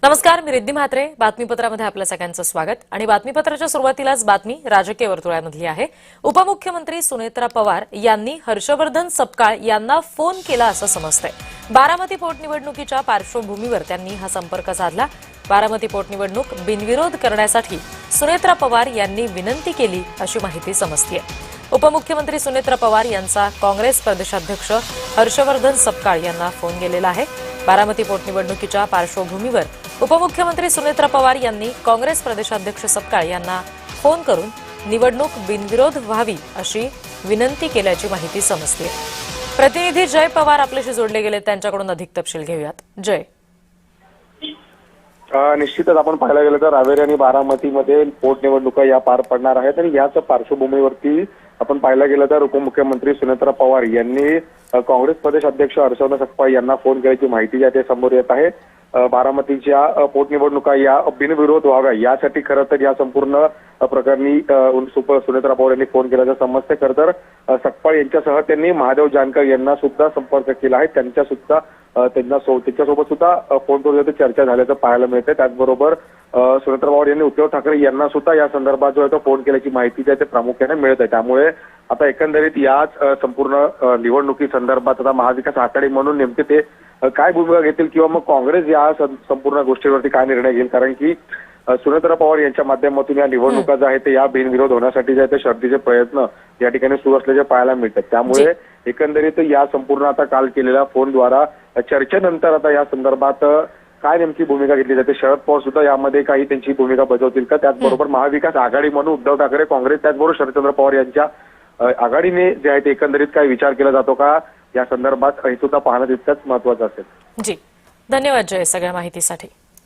नमस्कार, मी रिद्धी म्हात्रे. बातमीपत्रामध्ये आपलं सगळ्यांचं स्वागत. आणि बातमीपत्राच्या सुरुवातीलाच बातमी राजकीय वर्तुळामधली आहे. उपमुख्यमंत्री सुनेत्रा पवार यांनी हर्षवर्धन सपकाळ यांना फोन केला असं समजतंय. बारामती पोटनिवडणुकीच्या पार्श्वभूमीवर त्यांनी हा संपर्क साधला. बारामती पोटनिवडणूक बिनविरोध करण्यासाठी सुनेत्रा पवार यांनी विनंती केली अशी माहिती समजतीये. उपमुख्यमंत्री सुनेत्रा पवार यांचा काँग्रेस प्रदेशाध्यक्ष हर्षवर्धन सपकाळ यांना फोन गेलेला आहे. बारामती पोटनिवडणुकीच्या पार्श्वभूमीवर उपमुख्यमंत्री सुनेत्रा पवार यांनी काँग्रेस प्रदेशाध्यक्ष सपकाळ यांना फोन करून निवडणूक बिनविरोध व्हावी अशी विनंती केल्याची माहिती समजते. प्रतिनिधी जय पवार आपल्याशी जोडले गेले, त्यांच्याकडून अधिक तपशील घेऊयात. जय. निश्चितच आपण पाहायला गेलं तर रावेर आणि बारामतीमध्ये पोटनिवडणुका या पार पडणार आहेत आणि याच पार्श्वभूमीवरती आपण पाहायला गेलं तर उपमुख्यमंत्री सुनेत्रा पवार यांनी काँग्रेस प्रदेश अध्यक्ष हर्षवर्धन सपकाळ यांना फोन केल्याची माहिती ज्या ते समोर येत आहे. बारामतीच्या पोटनिवडणुका या बिनविरोध व्हाव्या यासाठी खरं तर या संपूर्ण प्रकरणी सुनेत्रा पवार यांनी फोन केल्याचं समजते. खरं तर सपकाळ यांच्यासह त्यांनी महादेव जानकर यांना सुद्धा संपर्क केला आहे. त्यांच्यासोबत सुद्धा फोन करून चर्चा झाल्याचं पाहायला मिळते. त्याचबरोबर सुनेत्रा पवार यांनी उद्धव ठाकरे यांना सुद्धा या संदर्भात जो आहे तो फोन केल्याची माहिती जी आहे ते प्रामुख्याने मिळत आहे. त्यामुळे आता एकंदरीत याच संपूर्ण निवडणुकी संदर्भात आता महाविकास आघाडी म्हणून नेमके ते काय भूमिका घेतील किंवा मग काँग्रेस या संपूर्ण गोष्टीवरती काय निर्णय घेईल, कारण की सुनेत्रा पवार यांच्या माध्यमातून या निवडणुका ज्या आहेत ते या बिनविरोध होण्यासाठी जे ते शर्थीचे प्रयत्न या ठिकाणी सुरू असल्याचे पाहायला मिळतात. त्यामुळे एकंदरीत या संपूर्ण आता काल केलेल्या फोनद्वारा चर्चेनंतर आता या संदर्भात काय नेमकी भूमिका घेतली जाते. शरद पवार सुद्धा यामध्ये काही त्यांची भूमिका बजावतील का, त्याचबरोबर महाविकास आघाडी म्हणून उद्धव ठाकरे, काँग्रेस त्याचबरोबर शरदचंद्र पवार यांच्या आघाडीने जे आहे ते एकंदरीत काय विचार केला जातो का या संदर्भात हे सुद्धा पाहणं तितकंच महत्वाचं असेल. जी, धन्यवाद जय सगळ्या माहितीसाठी.